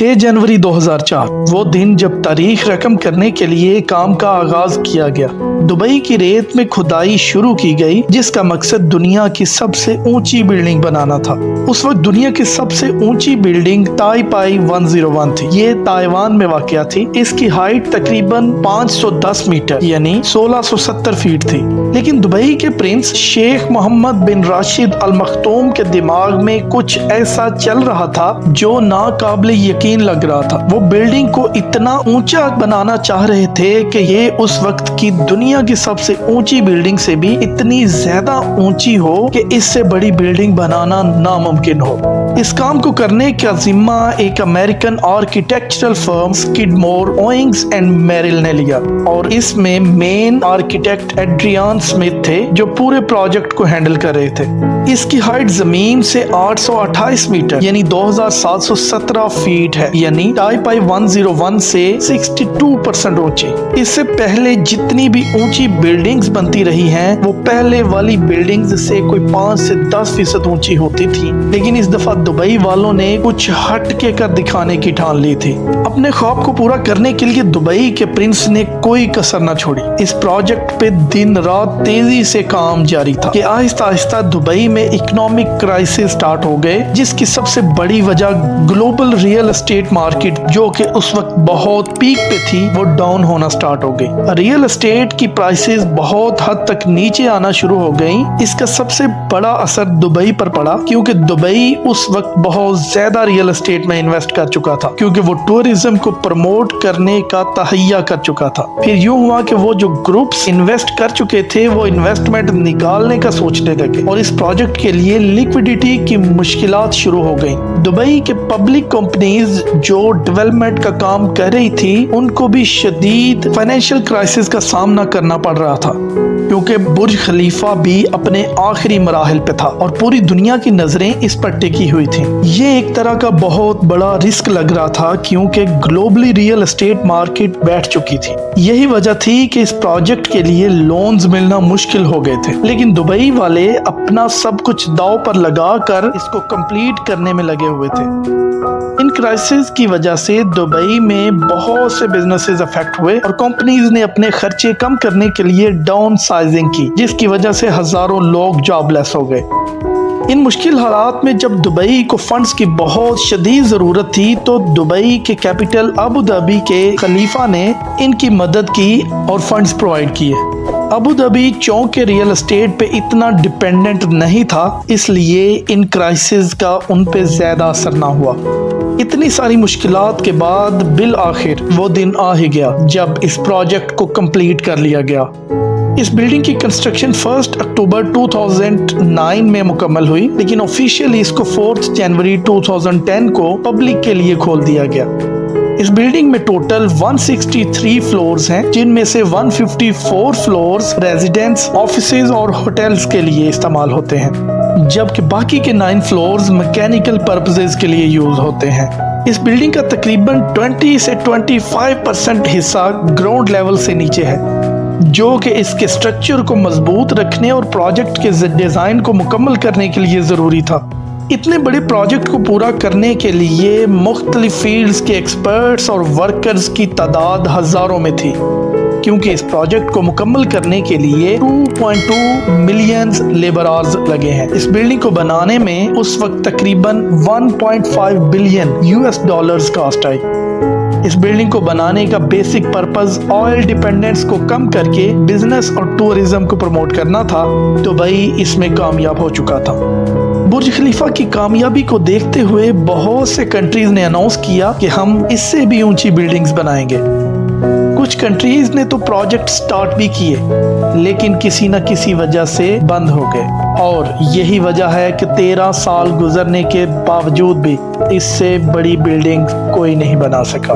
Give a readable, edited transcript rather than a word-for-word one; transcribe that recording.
6 जनवरी 2004 वो दिन जब तारीख रकम करने के लिए काम का आगाज किया गया। दुबई की रेत में खुदाई शुरू की गई, जिसका मकसद दुनिया की सबसे ऊंची बिल्डिंग बनाना था। उस वक्त दुनिया की सबसे ऊंची बिल्डिंग ताइपाई 101 थी। ये ताइवान में वाक़या थी। इसकी हाइट तकरीबन 510 मीटर यानी 1670 फीट थी। लेकिन दुबई के प्रिंस शेख मोहम्मद बिन राशिद अल मखतूम के दिमाग में कुछ ऐसा चल रहा था जो नाकाबिले यकीन लग रहा था। वो बिल्डिंग को इतना ऊंचा बनाना चाह रहे थे कि ये उस वक्त की दुनिया की सबसे ऊंची बिल्डिंग से भी इतनी ज्यादा ऊंची हो कि इससे बड़ी बिल्डिंग बनाना नामुमकिन हो। इस काम को करने का जिम्मा एक American architectural firm Skidmore, Owings and Merrill ने लिया और इसमें मेन आर्किटेक्ट एड्रियन स्मिथ थे जो पूरे प्रोजेक्ट को हैंडल कर रहे थे। इसकी हाइट जमीन से 828 मीटर यानी 2717 फीट है, यानी ताइपाई 101 से 62% ऊंची। इससे पहले जितनी भी ऊंची बिल्डिंग्स बनती रही हैं, वो पहले वाली बिल्डिंग्स से कोई 5 से 10% ऊंची होती थी। लेकिन इस दफा दुबई वालों ने कुछ हट के कर दिखाने की ठान ली थी। अपने ख्वाब को पूरा करने के लिए दुबई के प्रिंस ने कोई कसर न छोड़ी। इस प्रोजेक्ट पे दिन रात तेजी से काम जारी था कि आहिस्ता आहिस्ता दुबई में इकोनॉमिक क्राइसिस स्टार्ट हो गए, जिसकी सबसे बड़ी वजह ग्लोबल रियल एस्टेट मार्केट जो कि उस वक्त बहुत पीक पे थी, वो डाउन होना स्टार्ट हो गई। रियल एस्टेट की प्राइसेस बहुत हद तक नीचे आना शुरू हो गई। इसका सबसे बड़ा असर दुबई पर पड़ा क्योंकि दुबई उस वक्त बहुत ज्यादा रियल एस्टेट में इन्वेस्ट कर चुका था, क्योंकि वो टूरिज्म को प्रमोट करने का तहैया कर चुका था। फिर यूं हुआ कि वो जो ग्रुप्स इन्वेस्ट कर चुके थे वो इन्वेस्टमेंट निकालने का सोचने लगे और इस प्रोजेक्ट के लिए लिक्विडिटी की मुश्किलात शुरू हो गई। दुबई के पब्लिक कंपनीज जो डेवलपमेंट का काम कर रही थी, उनको भी शदीद फाइनेंशियल क्राइसिस का सामना करना पड़ रहा था, क्योंकि बुर्ज खलीफा भी अपने आखिरी मराहिल पे था और पूरी दुनिया की नजरें इस पर टिकी हुई थी। ये एक तरह का बहुत बड़ा रिस्क लग रहा था क्योंकि ग्लोबली रियल एस्टेट मार्केट बैठ चुकी थी। यही वजह थी कि इस प्रोजेक्ट के लिए लोन्स मिलना मुश्किल हो गए थे। लेकिन दुबई वाले अपना सब कुछ दांव पर लगा कर इसको कंप्लीट करने में लगे हुए थे। इन क्राइसिस की वजह से दुबई में बहुत से बिजनेसेस अफेक्ट हुए और कंपनीज ने अपने खर्चे कम करने के लिए डाउन साइजिंग की, जिसकी वजह से हजारों लोग जॉबलेस हो गए। इन मुश्किल हालात में जब दुबई को फंड्स की बहुत शदीद ज़रूरत थी, तो दुबई के कैपिटल अबू धाबी के खलीफा ने इनकी मदद की और फंड्स प्रोवाइड किए। अबू धाबी चौक के रियल एस्टेट पे इतना डिपेंडेंट नहीं था, इसलिए इन क्राइसिस का उन पे ज़्यादा असर ना हुआ। इतनी सारी मुश्किलात के बाद बिल आखिर वो दिन आ ही गया जब इस प्रोजेक्ट को कंप्लीट कर लिया गया। इस बिल्डिंग की कंस्ट्रक्शन 1 अक्टूबर 2009 में मुकम्मल हुई, लेकिन ऑफिशियली इसको 4 जनवरी 2010 को पब्लिक के लिए खोल दिया गया। इस बिल्डिंग में टोटल 163 फ्लोर्स हैं, जिनमें से 154 फ्लोर्स रेजिडेंस, ऑफिसेज और होटल्स के लिए इस्तेमाल होते हैं, जबकि बाकी के 9 फ्लोर्स मैकेनिकल पर्पसेस के लिए यूज होते हैं। इस बिल्डिंग का तकरीबन 20 से 25% हिस्सा ग्राउंड लेवल से नीचे है, जो कि इसके स्ट्रक्चर को मजबूत रखने और प्रोजेक्ट के डिजाइन को मुकम्मल करने के लिए जरूरी था। इतने बड़े प्रोजेक्ट को पूरा करने के लिए मुख्तलिफ फील्ड्स के एक्सपर्ट्स और वर्कर्स की तादाद हजारों में थी, क्योंकि इस प्रोजेक्ट को मुकम्मल करने के लिए 2.2 मिलियन लेबर आवर्स लगे हैं। इस बिल्डिंग को बनाने में उस वक्त तकरीबन 1.5 बिलियन US डॉलर्स कॉस्ट आई। इस बिल्डिंग को बनाने का बेसिक पर्पस ऑयल डिपेंडेंस को कम करके बिजनेस और टूरिज्म को प्रमोट करना था। दुबई इसमें कामयाब हो चुका था। बुर्ज खलीफा की कामयाबी को देखते हुए बहुत से कंट्रीज ने अनाउंस किया कि हम इससे भी ऊंची बिल्डिंग्स बनाएंगे। कुछ कंट्रीज ने तो प्रोजेक्ट स्टार्ट भी किए, लेकिन किसी न किसी वजह से बंद हो गए और यही वजह है कि 13 साल गुजरने के बावजूद भी इससे बड़ी बिल्डिंग कोई नहीं बना सका।